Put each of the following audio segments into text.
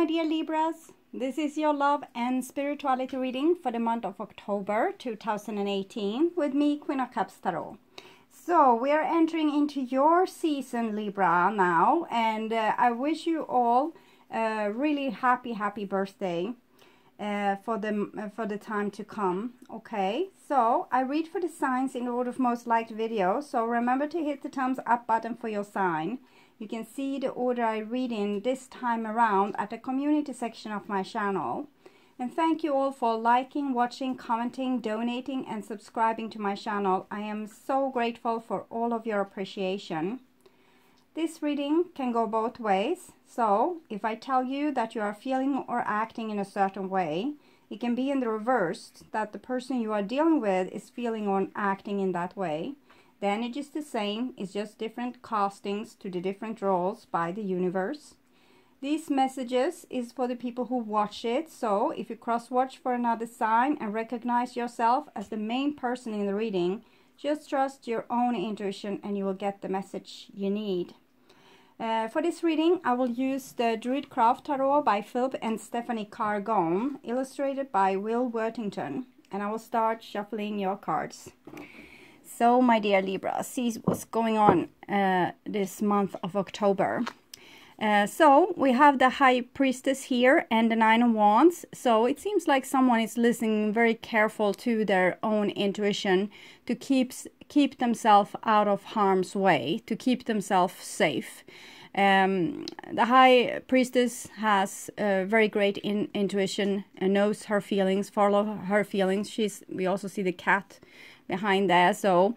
my dear Libras. This is your love and spirituality reading for the month of October 2018 with me, Queen of Cups Tarot. So we are entering into your season, Libra, now, and I wish you all a really happy birthday for the time to come. Okay, so I read for the signs in order of most liked video, so remember to hit the thumbs up button for your sign. You can see the order I read in this time around at the community section of my channel. And thank you all for liking, watching, commenting, donating and subscribing to my channel. I am so grateful for all of your appreciation. This reading can go both ways. So if I tell you that you are feeling or acting in a certain way, it can be in the reverse, that the person you are dealing with is feeling or acting in that way. The energy is the same, it's just different castings to the different roles by the universe. These messages is for the people who watch it, so if you cross-watch for another sign and recognize yourself as the main person in the reading, just trust your own intuition and you will get the message you need. For this reading, I will use the Druidcraft Tarot by Philip and Stephanie Cargone, illustrated by Will Worthington, and I will start shuffling your cards. So, my dear Libra, see what's going on this month of October. So, we have the High Priestess here and the Nine of Wands. So, it seems like someone is listening very careful to their own intuition to keep themselves out of harm's way, to keep themselves safe. The High Priestess has very great intuition and knows her feelings, follow her feelings. We also see the cat behind there, so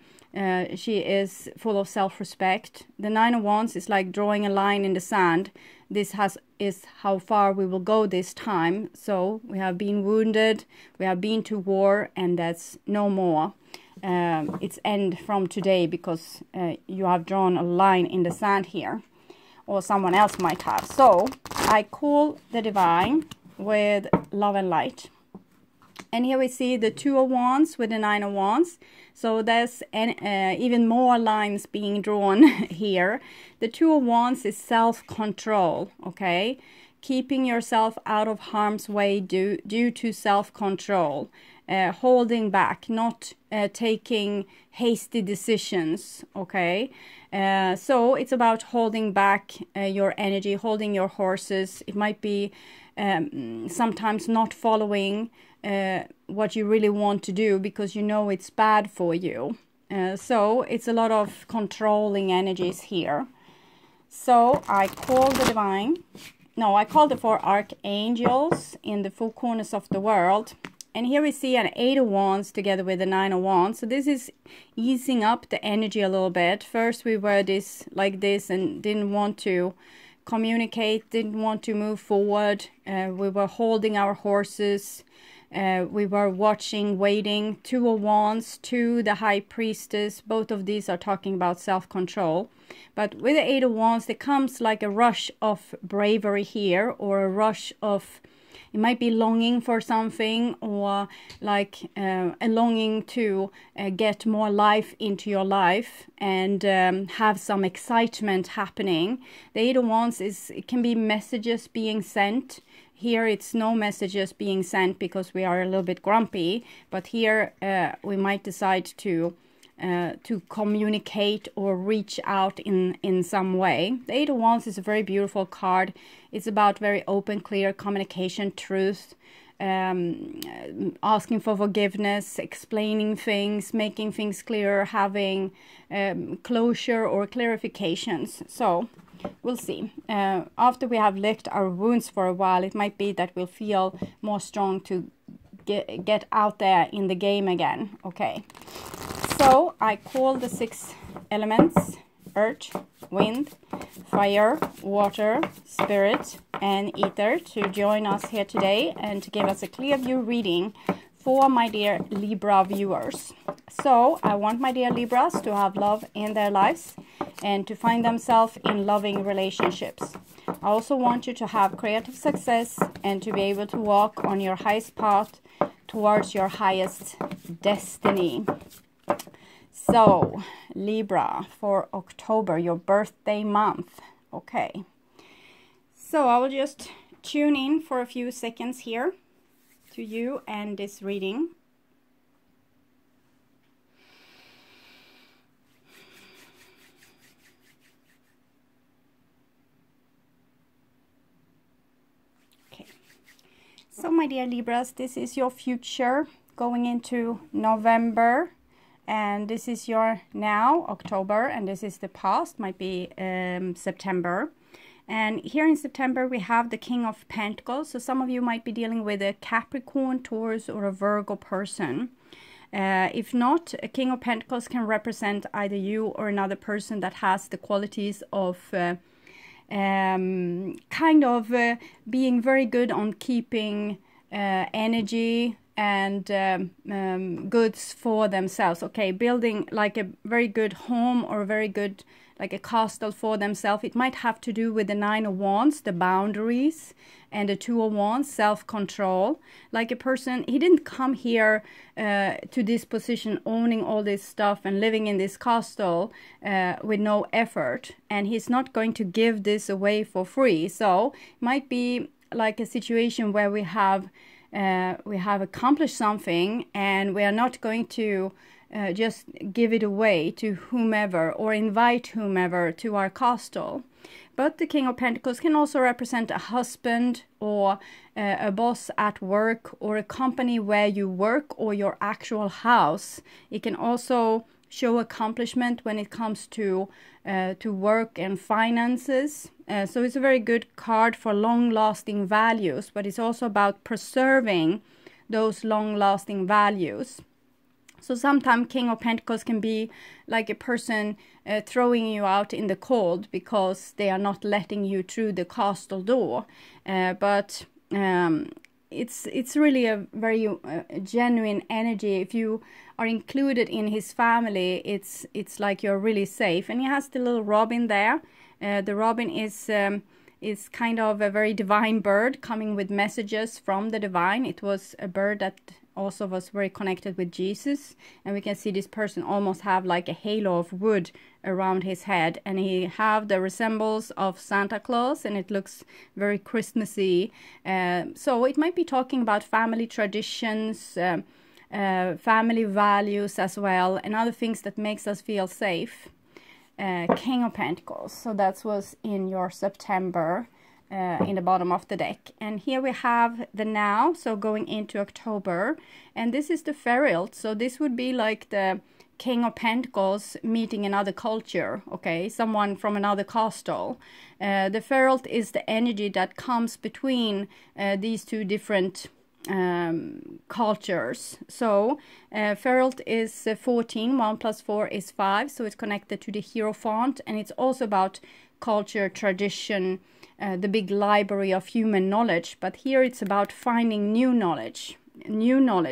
she is full of self-respect. The Nine of Wands is like drawing a line in the sand. This is how far we will go this time. So we have been wounded, we have been to war, and that's no more. It's end from today because you have drawn a line in the sand here, or someone else might have. So I call the divine with love and light. And here we see the Two of Wands with the Nine of Wands. So there's even more lines being drawn here. The Two of Wands is self-control, okay? Keeping yourself out of harm's way due to self-control. Holding back, not taking hasty decisions, okay? So it's about holding back your energy, holding your horses. It might be sometimes not following what you really want to do because you know it's bad for you. So it's a lot of controlling energies here. So I call the divine. No, I call the four archangels in the four corners of the world. And here we see an Eight of Wands together with the Nine of Wands. So this is easing up the energy a little bit. First we were like this and didn't want to communicate, didn't want to move forward. We were holding our horses. We were watching, waiting. Two of Wands, to the High Priestess. Both of these are talking about self-control. But with the Eight of Wands, there comes like a rush of bravery here, or a rush of, it might be longing for something, or like a longing to get more life into your life and have some excitement happening. The Eight of Wands it can be messages being sent. Here it's no messages being sent because we are a little bit grumpy, but here we might decide to communicate or reach out in some way. The Eight of Wands is a very beautiful card. It's about very open, clear communication, truth, asking for forgiveness, explaining things, making things clearer, having closure or clarifications. So we'll see. After we have licked our wounds for a while, it might be that we'll feel more strong to get out there in the game again. Okay. So I call the six elements: earth, wind, fire, water, spirit, and ether to join us here today and to give us a clear view reading for my dear Libra viewers. So I want my dear Libras to have love in their lives and to find themselves in loving relationships. I also want you to have creative success and to be able to walk on your highest path towards your highest destiny. So, Libra, for October, your birthday month. Okay. So I will just tune in for a few seconds here to you and this reading. Okay. So my dear Libras, this is your future going into November. And this is your now, October, and this is the past, might be September. And here in September, we have the King of Pentacles. So some of you might be dealing with a Capricorn, Taurus, or a Virgo person. If not, a King of Pentacles can represent either you or another person that has the qualities of kind of being very good on keeping energy and goods for themselves. Okay, building like a very good home or a very good like a castle for themselves. It might have to do with the Nine of Wands, the boundaries, and the Two of Wands, self-control. Like a person, he didn't come here to this position owning all this stuff and living in this castle with no effort, and he's not going to give this away for free. So it might be like a situation where we have accomplished something and we are not going to just give it away to whomever or invite whomever to our castle. But the King of Pentacles can also represent a husband or a boss at work or a company where you work or your actual house. It can also show accomplishment when it comes to work and finances. So it's a very good card for long-lasting values, but it's also about preserving those long-lasting values. So sometimes King of Pentacles can be like a person throwing you out in the cold because they are not letting you through the castle door. But it's really a very genuine energy. If you are included in his family, it's like you're really safe. And he has the little robin there. The robin is kind of a very divine bird coming with messages from the divine. It was a bird that also was very connected with Jesus, and we can see this person almost have like a halo of wood around his head, and he have the resemblance of Santa Claus, and it looks very Christmassy. So it might be talking about family traditions, family values as well, and other things that makes us feel safe. King of Pentacles, so that was in your September. In the bottom of the deck, and here we have the now, so going into October, and this is the Ferret. So this would be like the King of Pentacles meeting another culture, okay, someone from another castle. The Ferret is the energy that comes between these two different cultures. So Ferret is 14, 1 plus 4 is 5, so it's connected to the Hierophant, and it's also about culture, tradition, the big library of human knowledge. But here it's about finding new knowledge.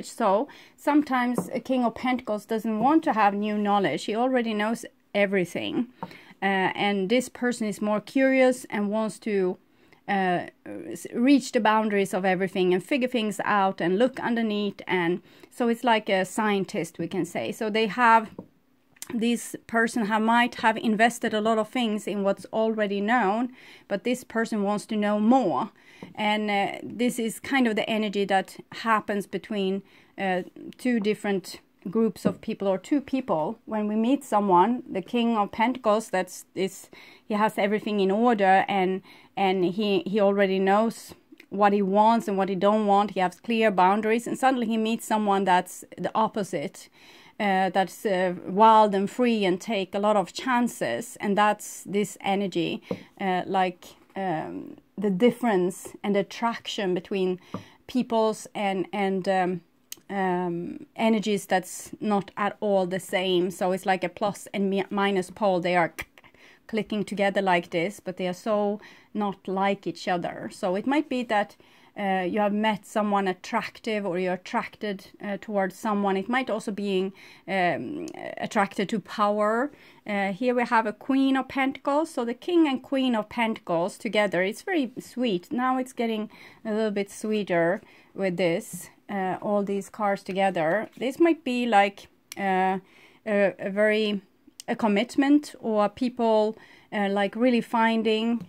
So sometimes a King of Pentacles doesn't want to have new knowledge. He already knows everything, and this person is more curious and wants to reach the boundaries of everything and figure things out and look underneath. And so it's like a scientist, we can say. So they have, this person might have invested a lot of things in what's already known, but this person wants to know more. And this is kind of the energy that happens between two different groups of people, or two people. When we meet someone, the King of Pentacles, he has everything in order, and he already knows what he wants and what he don't want. He has clear boundaries, and suddenly he meets someone that's the opposite. That's wild and free and take a lot of chances, and that's this energy, like the difference and attraction between peoples and energies that's not at all the same. So it's like a plus and minus pole. They are clicking together like this, but they are so not like each other. So it might be that you have met someone attractive, or you're attracted towards someone. It might also be attracted to power. Here we have a Queen of Pentacles. So the King and Queen of Pentacles together, it's very sweet. Now it's getting a little bit sweeter with this, all these cards together. This might be like a very a commitment, or people like really finding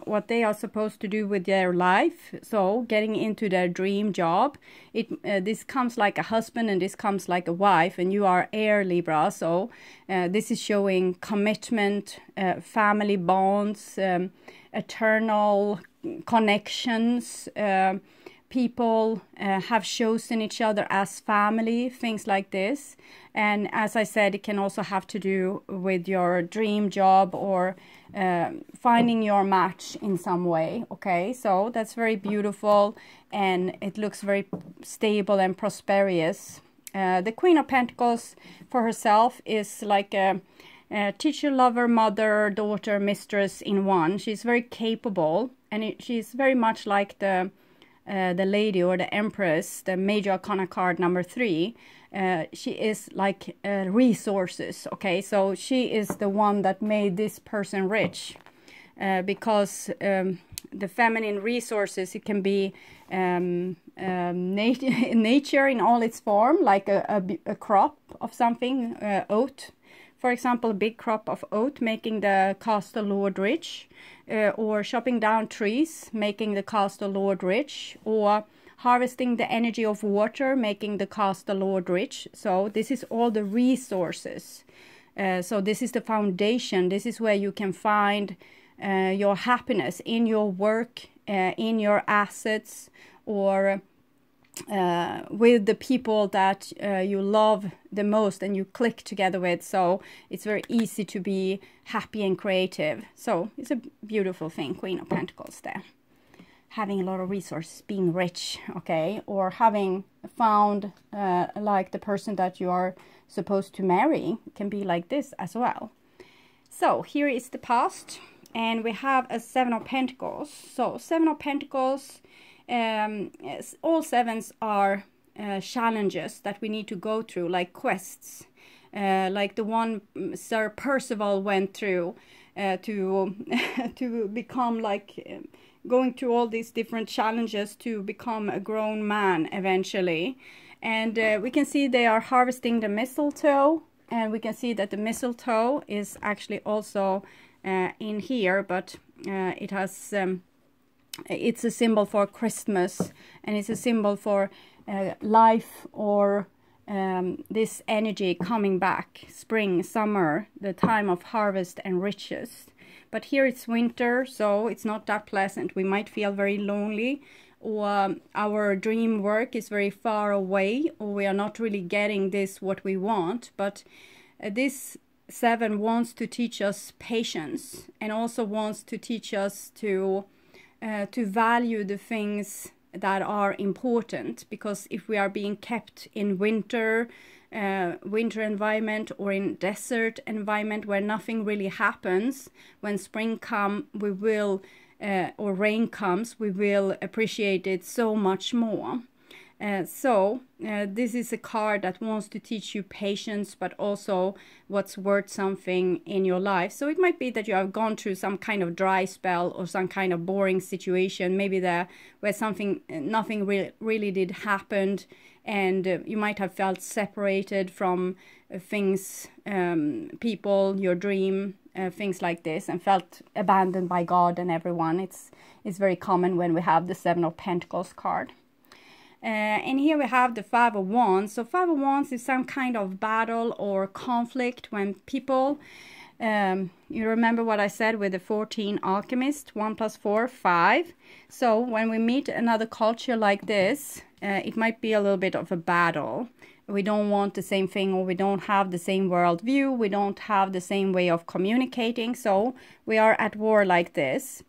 what they are supposed to do with their life, so getting into their dream job. This comes like a husband and this comes like a wife, and you are air Libra, so this is showing commitment, family bonds, eternal connections. People have chosen each other as family, things like this. And as I said, it can also have to do with your dream job, or finding your match in some way. Okay, so that's very beautiful, and it looks very stable and prosperous. The Queen of Pentacles for herself is like a teacher, lover, mother, daughter, mistress in one. She's very capable, and she's very much like the lady or the empress, the major arcana card number 3. She is like resources. Okay, so she is the one that made this person rich, because the feminine resources, it can be nature in all its form, like a crop of something, oat. For example, a big crop of oat making the castle lord rich, or chopping down trees making the castle lord rich, or harvesting the energy of water making the castle lord rich. So this is all the resources. So this is the foundation. This is where you can find your happiness in your work, in your assets, or with the people that you love the most and you click together with. So it's very easy to be happy and creative. So it's a beautiful thing, Queen of Pentacles there. Having a lot of resources, being rich, okay, or having found like the person that you are supposed to marry, can be like this as well. So here is the past, and we have a 7 of Pentacles. So 7 of Pentacles, all sevens are challenges that we need to go through, like quests, like the one Sir Percival went through to become like going through all these different challenges to become a grown man eventually. And we can see they are harvesting the mistletoe, and we can see that the mistletoe is actually also in here, but it has it's a symbol for Christmas, and it's a symbol for life, or this energy coming back, spring, summer, the time of harvest and riches. But here it's winter, so it's not that pleasant. We might feel very lonely, or our dream work is very far away, or we are not really getting this what we want. But this 7 wants to teach us patience, and also wants to teach us to value the things that are important. Because if we are being kept in winter environment, or in desert environment where nothing really happens, when spring comes, we will or rain comes, we will appreciate it so much more. So this is a card that wants to teach you patience, but also what's worth something in your life. So it might be that you have gone through some kind of dry spell, or some kind of boring situation, maybe there where nothing really did happen, and you might have felt separated from things, people, your dream, things like this, and felt abandoned by God and everyone. It's very common when we have the 7 of Pentacles card. And here we have the 5 of Wands. So 5 of Wands is some kind of battle or conflict when people, you remember what I said with the 14 alchemist, 1 + 4, 5. So when we meet another culture like this, it might be a little bit of a battle. We don't want the same thing, or we don't have the same worldview, we don't have the same way of communicating, so we are at war like this.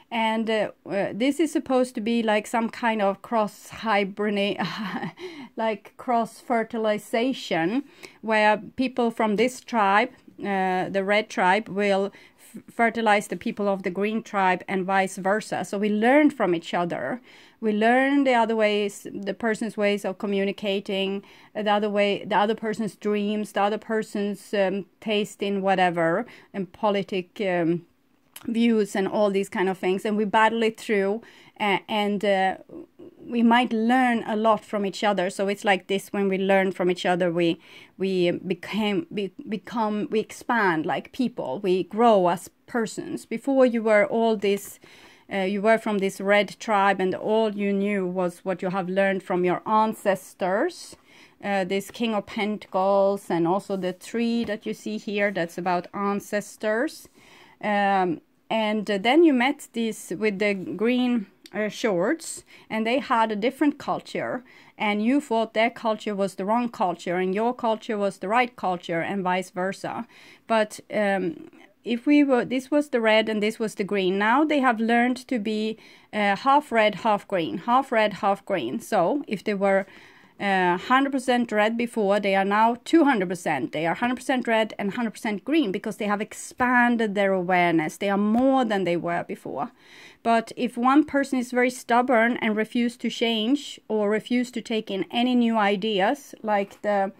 And this is supposed to be like some kind of like cross-fertilization, where people from this tribe, the red tribe, will fertilize the people of the green tribe, and vice versa. So we learn from each other. We learn the other ways, the person's ways of communicating, the other person's dreams, the other person's taste in whatever, and politic views and all these kind of things, and we battle it through, and we might learn a lot from each other. So it's like this: when we learn from each other, we expand like people, we grow as persons. Before, you were all this, you were from this red tribe, and all you knew was what you have learned from your ancestors. This King of Pentacles, and also the tree that you see here, that's about ancestors. And then you met this with the green shorts, and they had a different culture, and you thought their culture was the wrong culture and your culture was the right culture, and vice versa. But if we were, this was the red and this was the green. Now they have learned to be half red, half green, half red, half green. So if they were 100% red before, they are now 200%. They are 100% red and 100% green, because they have expanded their awareness. They are more than they were before. But if one person is very stubborn and refuse to change, or refuse to take in any new ideas, like the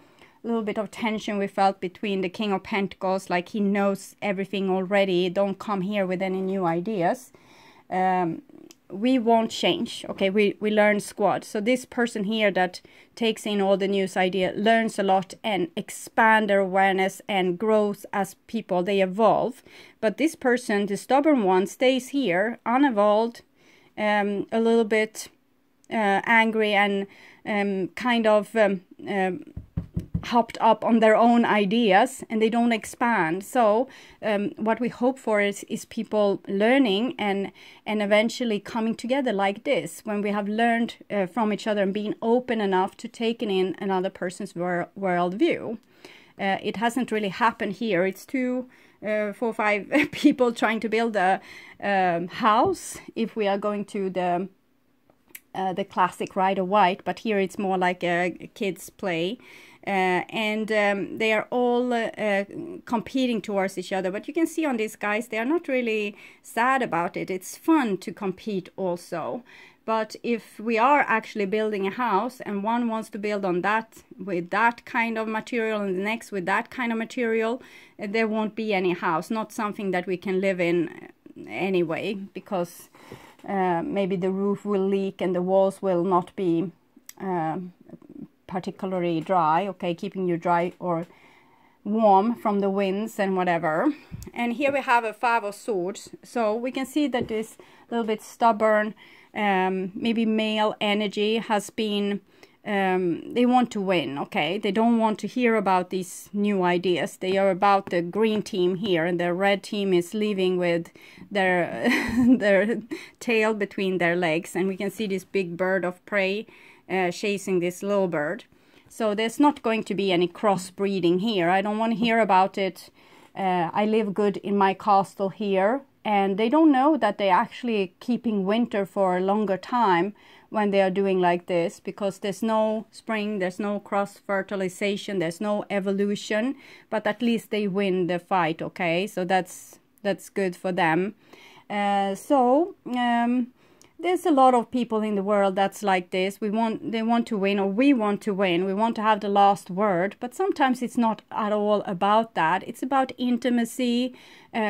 little bit of tension we felt between the King of Pentacles, like he knows everything already, don't come here with any new ideas, we won't change. Okay, we learn squad. So this person here that takes in all the news idea learns a lot and expand their awareness and grows as people. They evolve. But this person, the stubborn one, stays here unevolved, a little bit angry, and kind of hopped up on their own ideas, and they don't expand. So what we hope for is people learning and eventually coming together like this, when we have learned from each other and being open enough to taking in another person's worldview. It hasn't really happened here. It's 2, 4, 5 people trying to build a house, if we are going to the classic Rider White, but here it's more like a kid's play. And they are all competing towards each other. But you can see on these guys, they are not really sad about it. It's fun to compete also. But if we are actually building a house, and one wants to build on that with that kind of material, and the next with that kind of material, there won't be any house. Not something that we can live in anyway, because maybe the roof will leak and the walls will not be particularly dry, okay, keeping you dry or warm from the winds and whatever. And here we have a 5 of Swords. So we can see that this little bit stubborn, maybe male energy has been, they want to win, okay? They don't want to hear about these new ideas. They are about the green team here, and the red team is leaving with their their tail between their legs. And we can see this big bird of prey chasing this little bird. So there's not going to be any crossbreeding here. I don't want to hear about it. I live good in my castle here, and they don't know that they're actually keeping winter for a longer time when they are doing like this, because there's no spring, there's no cross-fertilization, there's no evolution, but at least they win the fight, okay? So that's good for them. There's a lot of people in the world that's like this. They want to win, or we want to win. We want to have the last word. But sometimes it's not at all about that. It's about intimacy,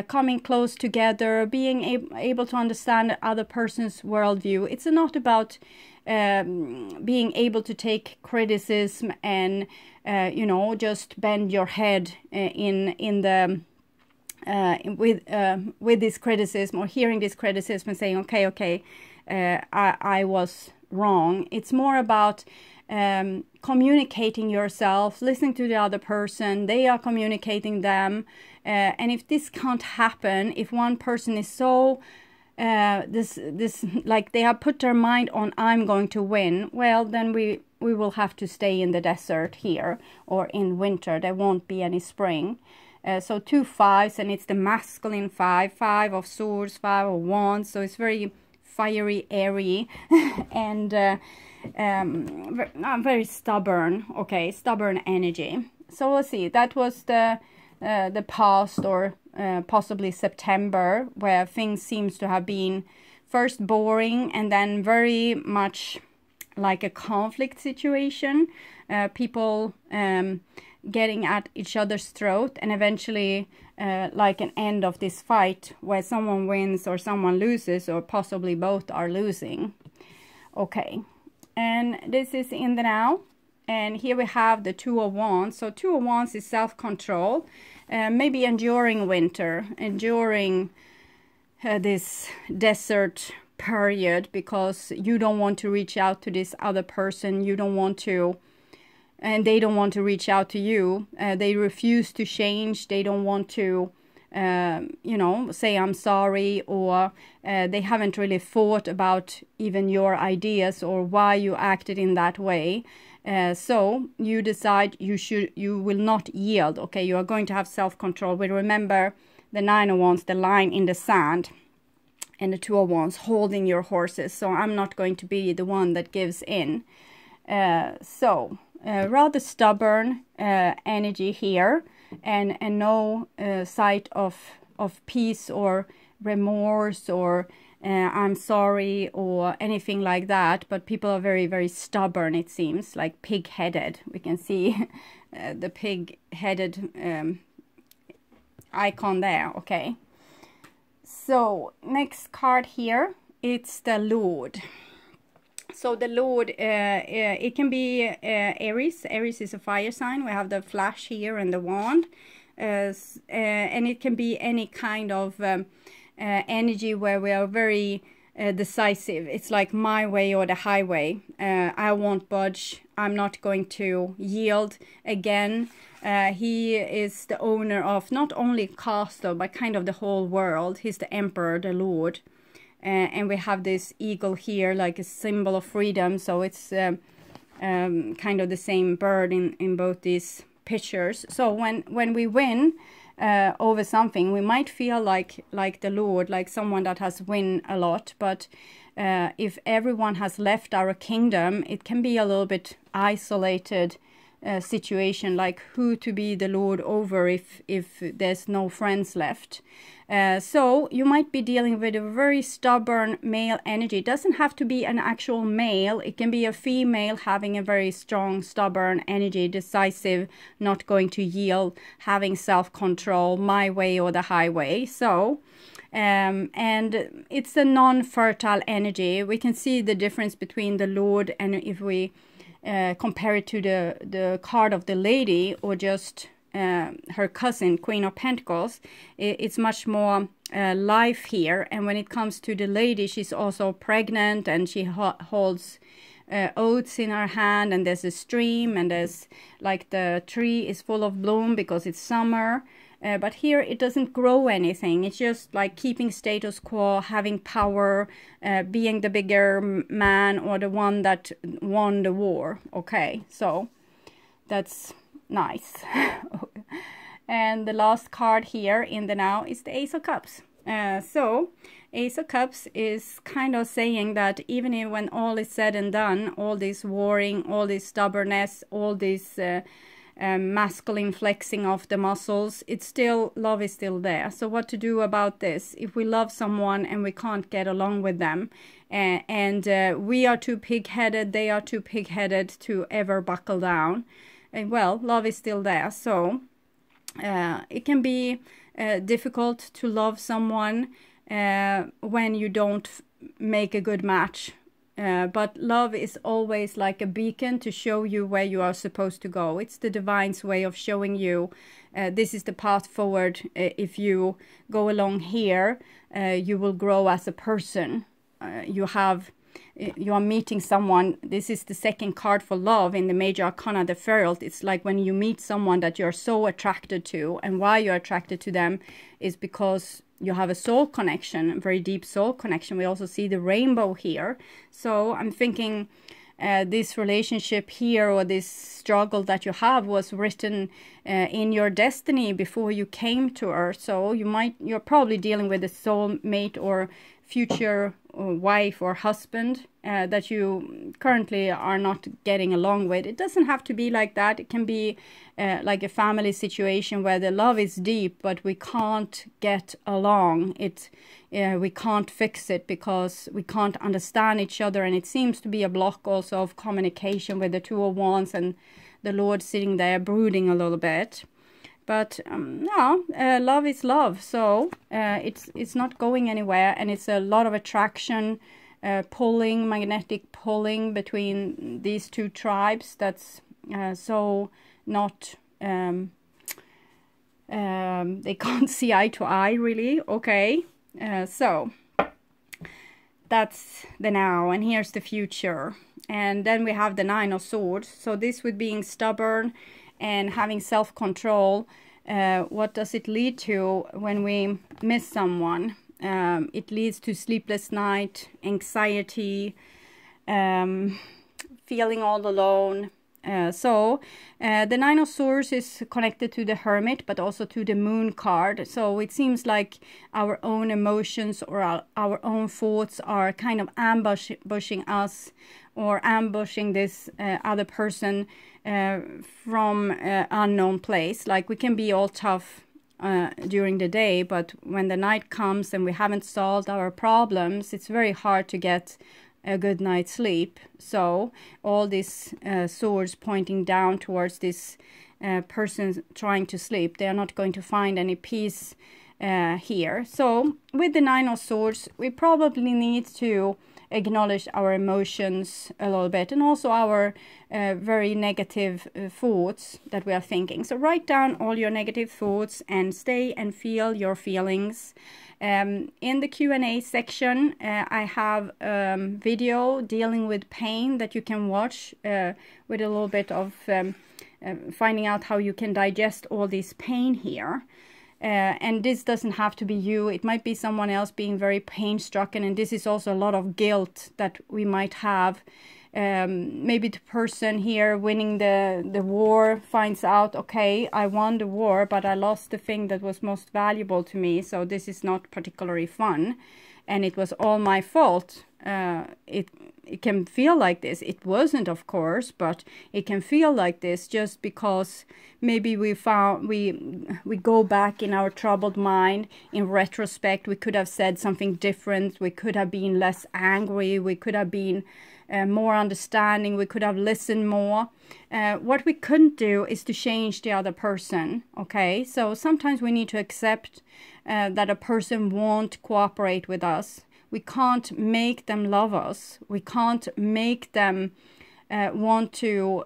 coming close together, being able to understand the other person's worldview. It's not about being able to take criticism and just bend your head with this criticism, or hearing this criticism and saying, okay, I was wrong. It's more about communicating yourself, listening to the other person. They are communicating them, and if this can't happen, if one person is so like they have put their mind on I'm going to win, well, then we will have to stay in the desert here, or in winter. There won't be any spring. So 2 5s, and it's the masculine 5 of Swords, 5 of Wands. So it's very fiery, airy, and very stubborn. Okay, stubborn energy. So let's see. That was the past, or possibly September, where things seems to have been first boring and then very much like a conflict situation. People getting at each other's throat, and eventually like an end of this fight where someone wins or someone loses, or possibly both are losing. Okay, and this is in the now. And here we have the Two of Wands. So Two of Wands is self-control, maybe enduring winter, enduring this desert period, because you don't want to reach out to this other person, you don't want to, and they don't want to reach out to you. They refuse to change, they don't want to you know, say I'm sorry, or they haven't really thought about even your ideas or why you acted in that way. So you decide you will not yield. Okay, you are going to have self-control. We remember the Nine of Wands, the line in the sand, and the Two of Wands holding your horses. So I'm not going to be the one that gives in. Rather stubborn energy here, and no sight of peace or remorse or I'm sorry or anything like that. But people are very, very stubborn, it seems, like pig-headed. We can see the pig-headed icon there. Okay, so next card here, it's the Lord. So the Lord, it can be Aries. Aries is a fire sign. We have the flash here and the wand. And it can be any kind of energy where we are very decisive. It's like my way or the highway. I won't budge. I'm not going to yield again. He is the owner of not only castle, but kind of the whole world. He's the emperor, the Lord. And we have this eagle here, like a symbol of freedom. So it's kind of the same bird in both these pictures. So when we win over something, we might feel like the Lord, like someone that has win a lot. But if everyone has left our kingdom, it can be a little bit isolated situation, like who to be the Lord over if there's no friends left. So you might be dealing with a very stubborn male energy. It doesn't have to be an actual male. It can be a female having a very strong, stubborn energy, decisive, not going to yield, having self-control, my way or the highway. So, and it's a non-fertile energy. We can see the difference between the Lord, and if we compare it to the card of the Lady, or just her cousin, Queen of Pentacles, it's much more life here. And when it comes to the Lady, she's also pregnant, and she holds oats in her hand, and there's a stream, and there's like the tree is full of bloom because it's summer. But here it doesn't grow anything. It's just like keeping status quo, having power, being the bigger man or the one that won the war. Okay, so that's nice. And the last card here in the now is the Ace of Cups. So Ace of Cups is kind of saying that even when all is said and done, all this warring, all this stubbornness, all this masculine flexing of the muscles, it's still, love is still there. So what to do about this? If we love someone and we can't get along with them, and we are too pig-headed, they are too pig-headed to ever buckle down, well, love is still there. So it can be difficult to love someone when you don't make a good match. But love is always like a beacon to show you where you are supposed to go. It's the divine's way of showing you this is the path forward. If you go along here, you will grow as a person. You are meeting someone. This is the second card for love in the major arcana, the Feralt. It's like when you meet someone that you're so attracted to, and why you're attracted to them is because you have a soul connection, a very deep soul connection. We also see the rainbow here. So I'm thinking this relationship here, or this struggle that you have, was written in your destiny before you came to Earth. So you're probably dealing with a soulmate or future wife or husband that you currently are not getting along with. It doesn't have to be like that. It can be like a family situation where the love is deep, but we can't get along. We can't fix it because we can't understand each other, and it seems to be a block also of communication with the Two of Wands and the Lord sitting there brooding a little bit. But no, love is love, so it's not going anywhere, and it's a lot of attraction, magnetic pulling between these two tribes. That's so not, they can't see eye to eye really. Okay, so that's the now, and here's the future. And then we have the Nine of Swords. So this with being stubborn and having self-control, what does it lead to when we miss someone? It leads to sleepless night, anxiety, feeling all alone. So the Nine of Swords is connected to the Hermit, but also to the Moon card. So it seems like our own emotions or our own thoughts are kind of ambushing us, or ambushing this other person from unknown place. Like we can be all tough during the day, but when the night comes and we haven't solved our problems, it's very hard to get a good night's sleep. So all these swords pointing down towards this person trying to sleep, they are not going to find any peace here. So with the Nine of Swords, we probably need to acknowledge our emotions a little bit, and also our very negative thoughts that we are thinking. So write down all your negative thoughts and stay and feel your feelings. In the Q&A section, I have video dealing with pain that you can watch with a little bit of finding out how you can digest all this pain here. And this doesn't have to be you. It might be someone else being very pain-stricken, and this is also a lot of guilt that we might have. Maybe the person here winning the war finds out, okay, I won the war, but I lost the thing that was most valuable to me, so this is not particularly fun, and it was all my fault. It can feel like this. It wasn't, of course, but it can feel like this just because maybe we go back in our troubled mind. In retrospect, we could have said something different. We could have been less angry. We could have been more understanding. We could have listened more. What we couldn't do is to change the other person. Okay, so sometimes we need to accept that a person won't cooperate with us. We can't make them love us. We can't make them want to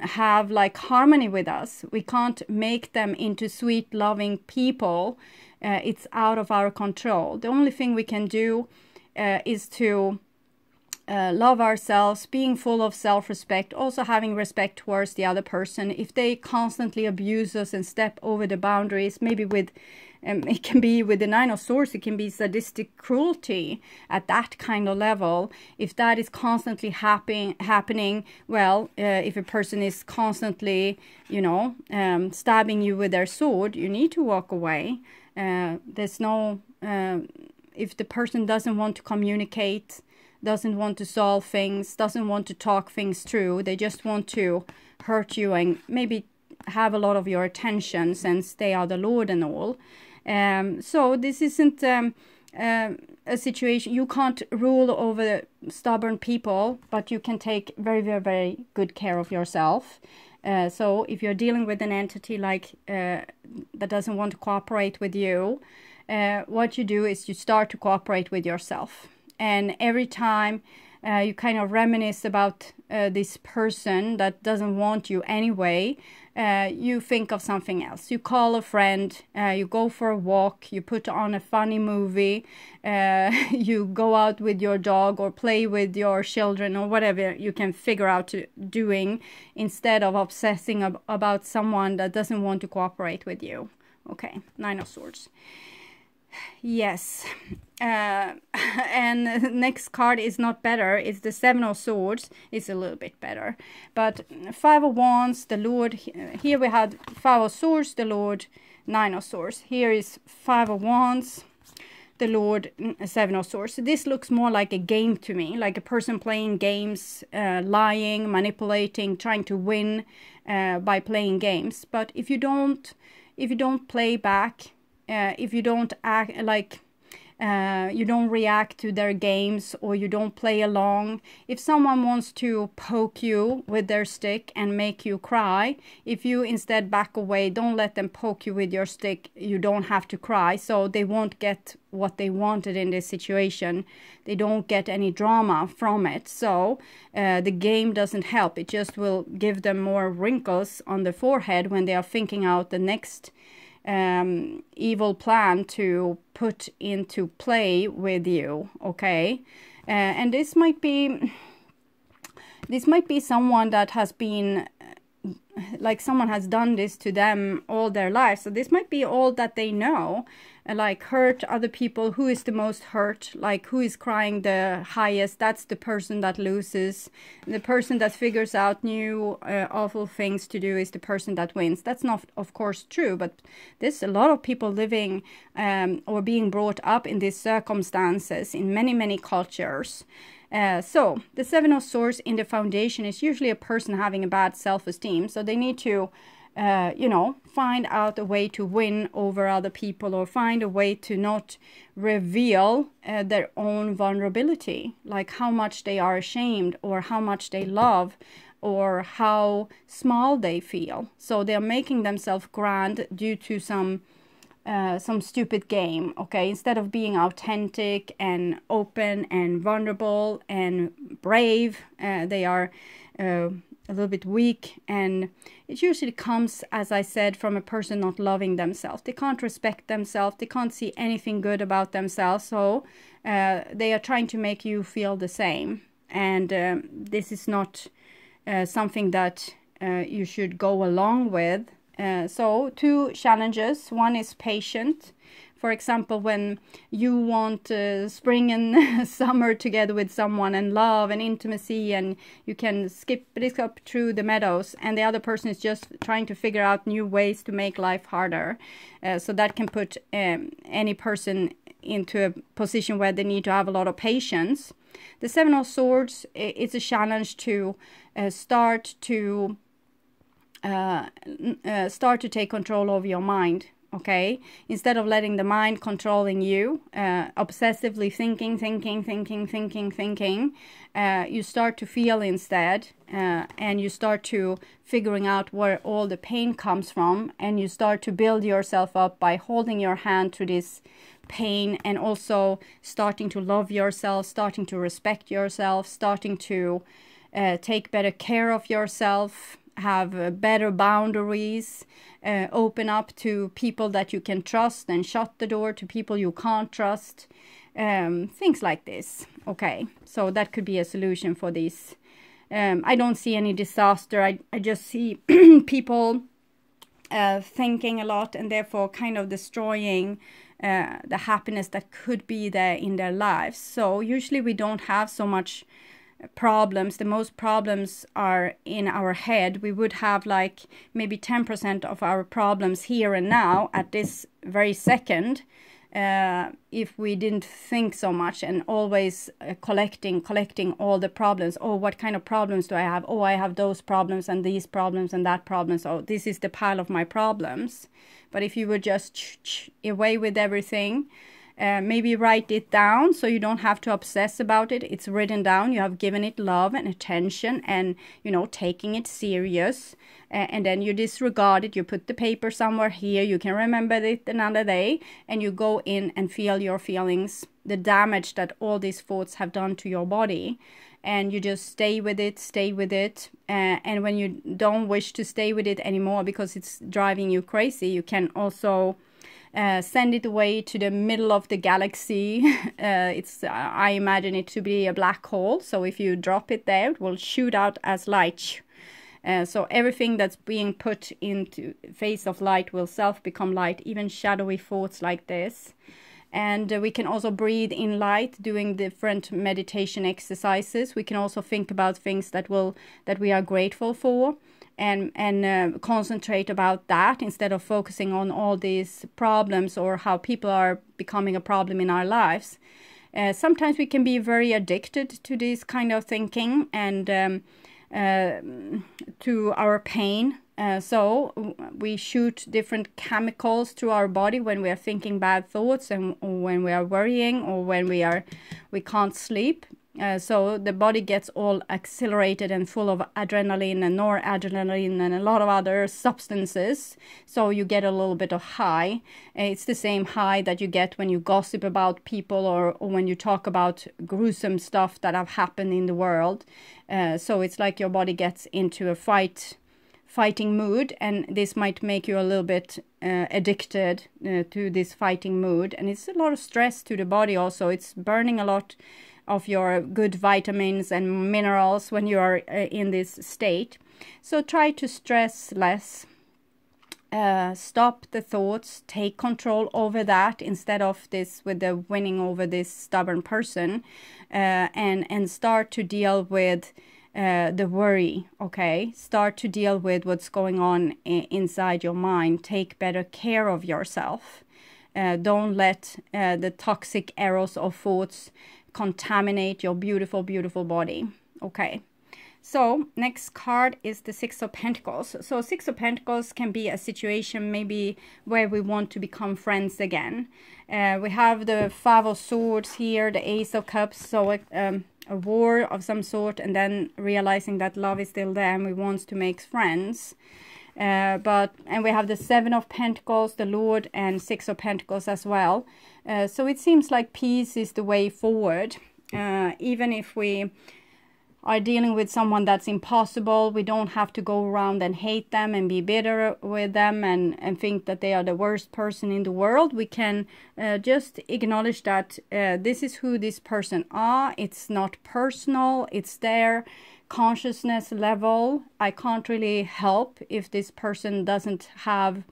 have like harmony with us. We can't make them into sweet, loving people. It's out of our control. The only thing we can do is to love ourselves, being full of self-respect, also having respect towards the other person. If they constantly abuse us and step over the boundaries, maybe with it can be with the Nine of Swords, it can be sadistic cruelty at that kind of level. If that is constantly happening, well, if a person is constantly, you know, stabbing you with their sword, you need to walk away. There's no, if the person doesn't want to communicate, doesn't want to solve things, doesn't want to talk things through, they just want to hurt you and maybe have a lot of your attention since they are the Lord and all. So this isn't a situation, you can't rule over stubborn people, but you can take very, very, very good care of yourself. So if you're dealing with an entity like that doesn't want to cooperate with you, what you do is you start to cooperate with yourself. And every time you kind of reminisce about this person that doesn't want you anyway, you think of something else. You call a friend, you go for a walk, you put on a funny movie, you go out with your dog or play with your children or whatever you can figure out doing, instead of obsessing about someone that doesn't want to cooperate with you. Okay, Nine of Swords. Yes, and the next card is not better. It's the Seven of Swords. It's a little bit better, but Five of Wands, the Lord. Here we had Five of Swords, the Lord, Nine of Swords. Here is Five of Wands, the Lord, Seven of Swords. So this looks more like a game to me, like a person playing games, lying, manipulating, trying to win by playing games. But if you don't play back, if you don't act like You don't react to their games, or you don't play along. If someone wants to poke you with their stick and make you cry, if you instead back away, don't let them poke you with your stick, you don't have to cry. So they won't get what they wanted in this situation. They don't get any drama from it. So the game doesn't help. It just will give them more wrinkles on the forehead when they are thinking out the next evil plan to put into play with you. Okay, and this might be someone that has been like someone has done this to them all their life. So this might be all that they know, like hurt other people. Who is the most hurt? Like who is crying the highest? That's the person that loses. The person that figures out new awful things to do is the person that wins. That's not, of course, true, but there's a lot of people living or being brought up in these circumstances in many cultures. So the Seven of Swords in the foundation is usually a person having a bad self-esteem. So they need to, you know, find out a way to win over other people, or find a way to not reveal their own vulnerability, like how much they are ashamed, or how much they love, or how small they feel. So they're making themselves grand due to some stupid game. Okay, instead of being authentic and open and vulnerable and brave, they are a little bit weak, and it usually comes, as I said, from a person not loving themselves. They can't respect themselves, they can't see anything good about themselves, so they are trying to make you feel the same, and this is not something that you should go along with. So two challenges. One is patient. For example, when you want spring and summer together with someone, and love and intimacy, and you can skip through the meadows, and the other person is just trying to figure out new ways to make life harder. So that can put any person into a position where they need to have a lot of patience. The Seven of Swords, it's a challenge to start to take control of your mind. Okay, instead of letting the mind controlling you, obsessively thinking, you start to feel instead, and you start to figuring out where all the pain comes from, and you start to build yourself up by holding your hand to this pain, and also starting to love yourself, starting to respect yourself, starting to take better care of yourself, have better boundaries, open up to people that you can trust, and shut the door to people you can't trust, things like this. Okay, so that could be a solution for this. I don't see any disaster. I just see people thinking a lot, and therefore kind of destroying the happiness that could be there in their lives. So usually we don't have so much problems. The most problems are in our head. We would have like maybe 10% of our problems here and now at this very second, if we didn't think so much, and always collecting all the problems. Oh, what kind of problems do I have? Oh, I have those problems and these problems and that problems. Oh, this is the pile of my problems. But if you would just away with everything, maybe write it down so you don't have to obsess about it. It's written down. You have given it love and attention, and, you know, taking it serious. And then you disregard it. You put the paper somewhere here. You can remember it another day, and you go in and feel your feelings, the damage that all these thoughts have done to your body. And you just stay with it. And when you don't wish to stay with it anymore because it's driving you crazy, you can also send it away to the middle of the galaxy. I imagine it to be a black hole. So if you drop it there, it will shoot out as light. So everything that's being put into face of light will self become light, even shadowy thoughts like this. And we can also breathe in light, doing different meditation exercises. We can also think about things that we are grateful for, and concentrate about that instead of focusing on all these problems or how people are becoming a problem in our lives. Sometimes we can be very addicted to this kind of thinking, and to our pain. So we shoot different chemicals through our body when we are thinking bad thoughts, and when we are worrying, or when we can't sleep. So the body gets all accelerated and full of adrenaline and noradrenaline and a lot of other substances. So you get a little bit of high. It's the same high that you get when you gossip about people, or when you talk about gruesome stuff that have happened in the world. So it's like your body gets into a fighting mood, and this might make you a little bit addicted to this fighting mood. And it's a lot of stress to the body also. It's burning a lot of your good vitamins and minerals when you are in this state. So try to stress less. Stop the thoughts, take control over that, instead of this with the winning over this stubborn person, and start to deal with the worry. Okay, start to deal with what's going on inside your mind. Take better care of yourself. Don't let the toxic arrows of thoughts contaminate your beautiful, beautiful body. Okay, so next card is the Six of Pentacles. So Six of Pentacles can be a situation maybe where we want to become friends again. We have the Five of Swords here, the Ace of Cups, so a war of some sort, and then realizing that love is still there and we want to make friends. And we have the Seven of Pentacles, the Lord, and Six of Pentacles as well. So it seems like peace is the way forward. Even if we are dealing with someone that's impossible, we don't have to go around and hate them and be bitter with them and think that they are the worst person in the world. We can just acknowledge that this is who this person are. It's not personal. It's their consciousness level. I can't really help if this person doesn't have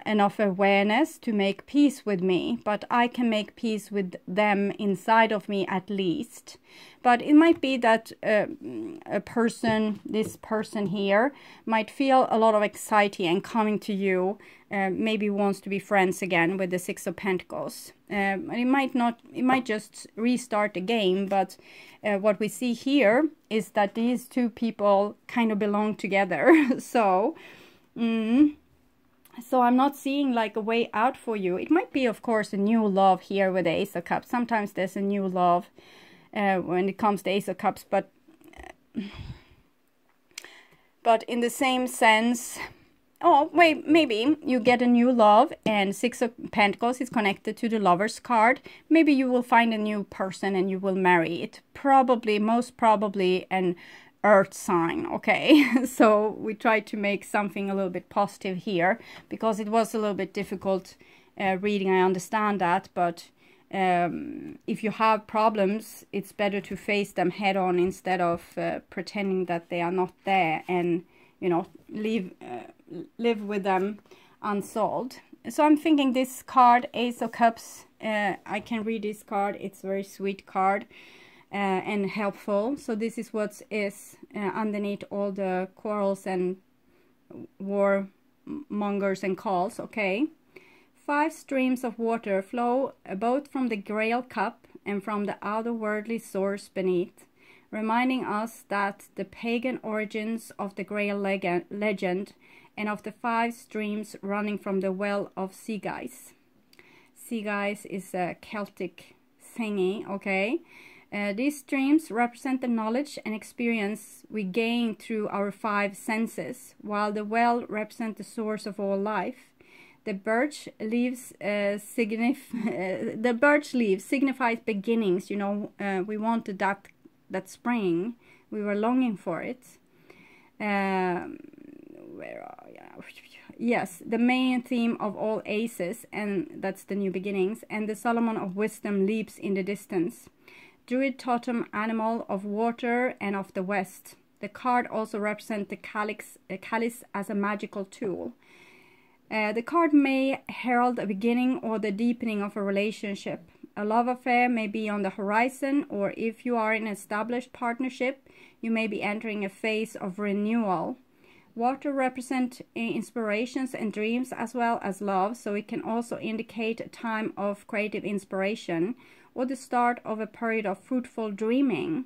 enough awareness to make peace with me, but I can make peace with them inside of me at least. But it might be that this person here might feel a lot of anxiety and coming to you, maybe wants to be friends again with the Six of Pentacles. It might just restart the game, but what we see here is that these two people kind of belong together. So I'm not seeing like a way out for you. It might be, of course, a new love here with the Ace of Cups. Sometimes there's a new love when it comes to Ace of Cups, but in the same sense, oh wait, maybe you get a new love, and Six of Pentacles is connected to the Lover's card. Maybe you will find a new person and you will marry. It probably, most probably, an earth sign. Okay, so we try to make something a little bit positive here, because it was a little bit difficult reading. I understand that, but if you have problems, it's better to face them head on instead of pretending that they are not there and, you know, live with them unsolved. So I'm thinking this card, Ace of Cups, I can read this card. It's a very sweet card. And helpful. So this is what is underneath all the quarrels and war mongers and calls. Okay, 5 streams of water flow both from the Grail cup and from the otherworldly source beneath, reminding us that the pagan origins of the Grail legend and of the 5 streams running from the well of sea guys. Sea guys is a Celtic thingy. Okay. These streams represent the knowledge and experience we gain through our 5 senses, while the well represents the source of all life. The birch leaves signifies beginnings. You know, we wanted that spring. We were longing for it. Where are you? Yes, the main theme of all aces, and that's the new beginnings. And the Solomon of Wisdom leaps in the distance. Druid totem animal of water and of the west. The card also represents the chalice as a magical tool. The card may herald a beginning or the deepening of a relationship. A love affair may be on the horizon, or if you are in an established partnership, you may be entering a phase of renewal. Water represents inspirations and dreams as well as love, so it can also indicate a time of creative inspiration or the start of a period of fruitful dreaming.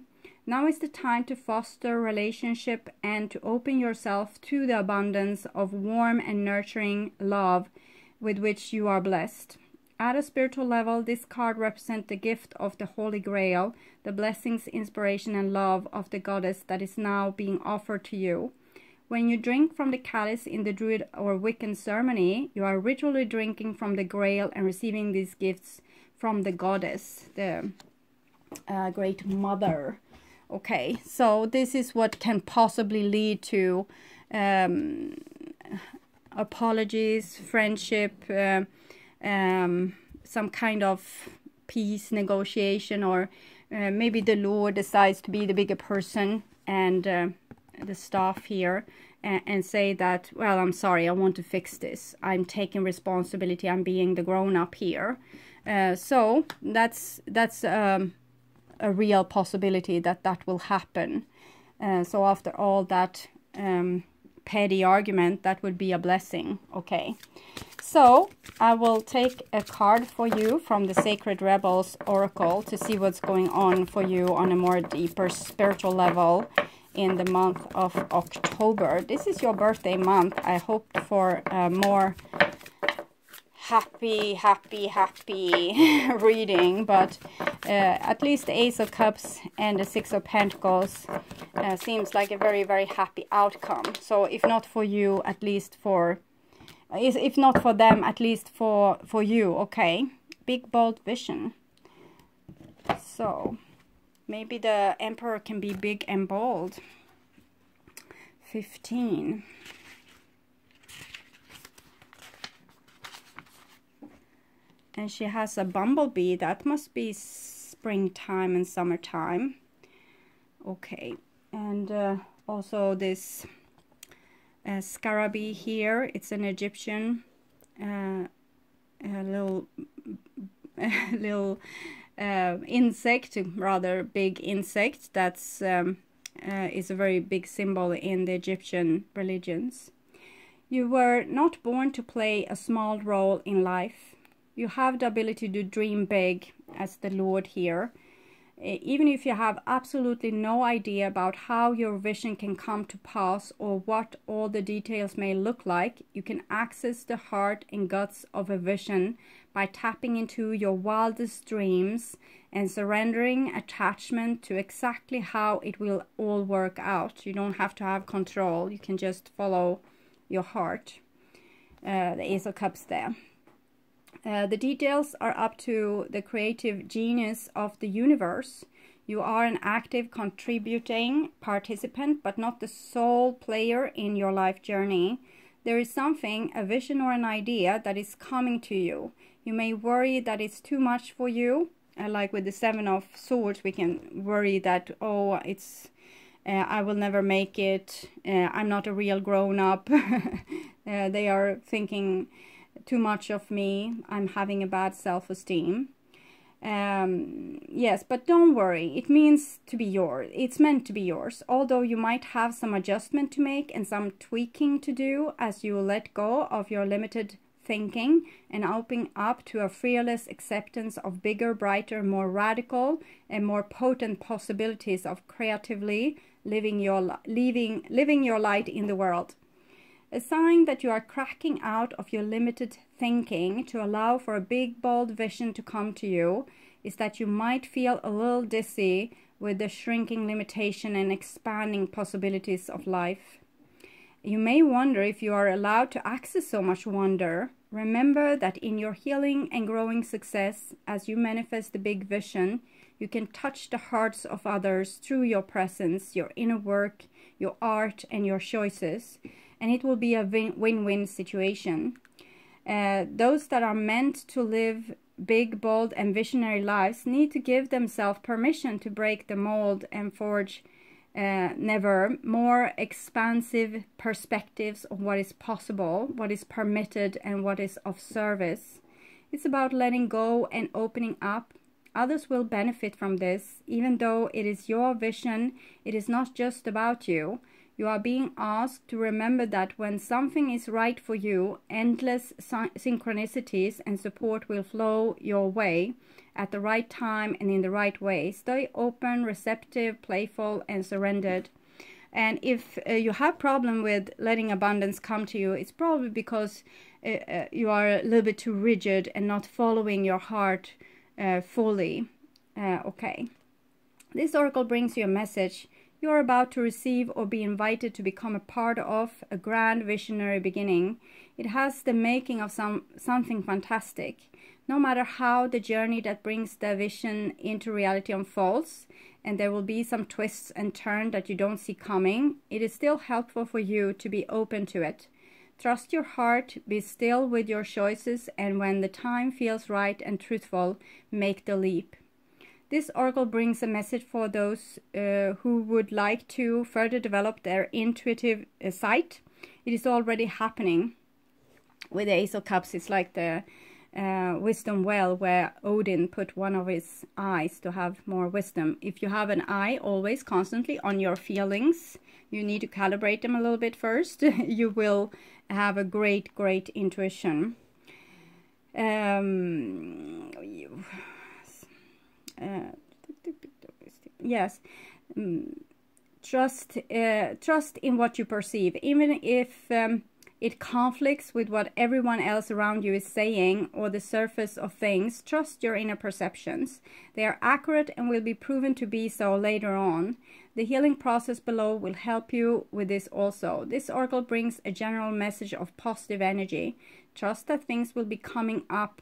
Now is the time to foster relationship and to open yourself to the abundance of warm and nurturing love with which you are blessed. At a spiritual level, this card represents the gift of the Holy Grail, the blessings, inspiration, and love of the goddess that is now being offered to you. When you drink from the chalice in the Druid or Wiccan ceremony, you are ritually drinking from the Grail and receiving these gifts from the goddess, the Great Mother. Okay, so this is what can possibly lead to apologies, friendship, some kind of peace negotiation, or maybe the Lord decides to be the bigger person and the staff here and say that, well, I'm sorry, I want to fix this. I'm taking responsibility. I'm being the grown-up here. So that's a real possibility that will happen. So after all that petty argument, that would be a blessing. Okay, so I will take a card for you from the Sacred Rebels Oracle to see what's going on for you on a more deeper spiritual level in the month of October. This is your birthday month. I hoped for a more happy reading, but at least the Ace of Cups and the Six of Pentacles seems like a very happy outcome. So if not for you, at least for, if not for them, at least for you. Okay, big bold vision. So maybe the Emperor can be big and bold. 15. And she has a bumblebee. That must be springtime and summertime. Okay. And also this scarabee here. It's an Egyptian little insect, rather big insect. That's is a very big symbol in the Egyptian religions. You were not born to play a small role in life. You have the ability to dream big as the Lord here. Even if you have absolutely no idea about how your vision can come to pass or what all the details may look like, you can access the heart and guts of a vision by tapping into your wildest dreams and surrendering attachment to exactly how it will all work out. You don't have to have control. You can just follow your heart. The Ace of Cups there. The details are up to the creative genius of the universe. You are an active, contributing participant, but not the sole player in your life journey. There is something, a vision or an idea, that is coming to you. You may worry that it's too much for you. Like with the Seven of Swords, we can worry that, oh, it's I will never make it. I'm not a real grown-up. They are thinking too much of me. I'm having a bad self-esteem. Yes, but don't worry. It means to be yours. It's meant to be yours. Although you might have some adjustment to make and some tweaking to do as you let go of your limited thinking and open up to a fearless acceptance of bigger, brighter, more radical and more potent possibilities of creatively living your light in the world. A sign that you are cracking out of your limited thinking to allow for a big, bold vision to come to you is that you might feel a little dizzy with the shrinking limitation and expanding possibilities of life. You may wonder if you are allowed to access so much wonder. Remember that in your healing and growing success, as you manifest the big vision, you can touch the hearts of others through your presence, your inner work, your art, and your choices. And it will be a win-win situation. Those that are meant to live big, bold, and visionary lives need to give themselves permission to break the mold and forge never more expansive perspectives of what is possible, what is permitted, and what is of service. It's about letting go and opening up. Others will benefit from this. Even though it is your vision, it is not just about you. You are being asked to remember that when something is right for you, endless synchronicities and support will flow your way at the right time and in the right way. Stay open, receptive, playful, and surrendered. And if you have problem with letting abundance come to you, it's probably because you are a little bit too rigid and not following your heart fully. Okay. This oracle brings you a message. You are about to receive or be invited to become a part of a grand visionary beginning. It has the making of something fantastic. No matter how the journey that brings the vision into reality unfolds, and there will be some twists and turns that you don't see coming, it is still helpful for you to be open to it. Trust your heart, be still with your choices, and when the time feels right and truthful, make the leap. This oracle brings a message for those who would like to further develop their intuitive sight. It is already happening. With the Ace of Cups, it's like the wisdom well where Odin put one of his eyes to have more wisdom. If you have an eye always constantly on your feelings, you need to calibrate them a little bit first. You will have a great intuition. Yes. Trust in what you perceive, even if it conflicts with what everyone else around you is saying or the surface of things. Trust your inner perceptions. They are accurate and will be proven to be so later on. The healing process below will help you with this also. This oracle brings a general message of positive energy. Trust that things will be coming up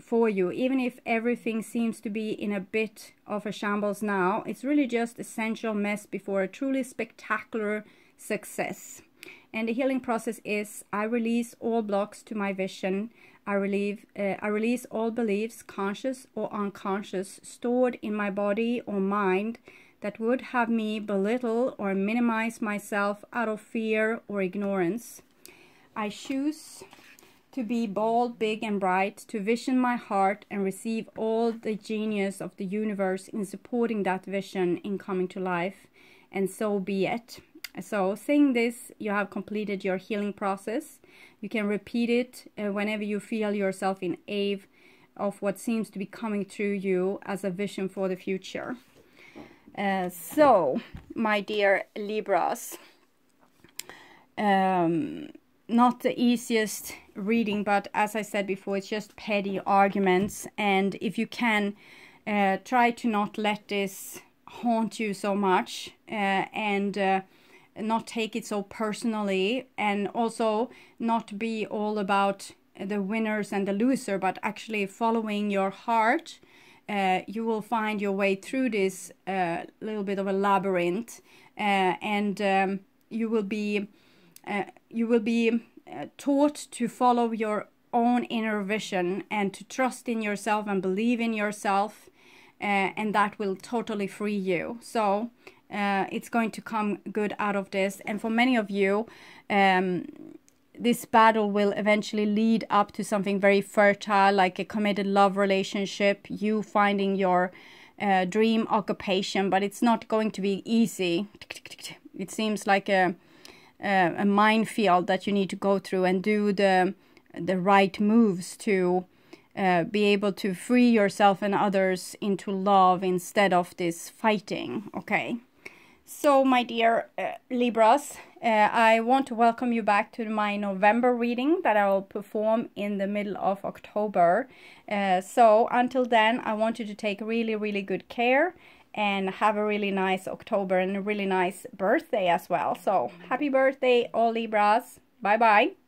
for you, even if everything seems to be in a bit of a shambles now. It's really just essential mess before a truly spectacular success. And the healing process is: I release all blocks to my vision. I release all beliefs, conscious or unconscious, stored in my body or mind that would have me belittle or minimize myself out of fear or ignorance. I choose to be bold, big, and bright, to vision my heart and receive all the genius of the universe in supporting that vision in coming to life, and so be it. So saying this, you have completed your healing process. You can repeat it whenever you feel yourself in awe of what seems to be coming through you as a vision for the future. So, my dear Libras, not the easiest reading, but as I said before, it's just petty arguments, and if you can try to not let this haunt you so much, and not take it so personally, and also not be all about the winners and the loser, but actually following your heart, you will find your way through this little bit of a labyrinth, and you will be taught to follow your own inner vision and to trust in yourself and believe in yourself, and that will totally free you. So it's going to come good out of this, and for many of you, this battle will eventually lead up to something very fertile, like a committed love relationship, you finding your dream occupation, but it's not going to be easy. It seems like a minefield that you need to go through and do the right moves to be able to free yourself and others into love instead of this fighting. Okay, so my dear Libras, I want to welcome you back to my November reading that I will perform in the middle of October. So until then, I want you to take really good care and have a really nice October and a really nice birthday as well. So happy birthday, all Libras. Bye bye.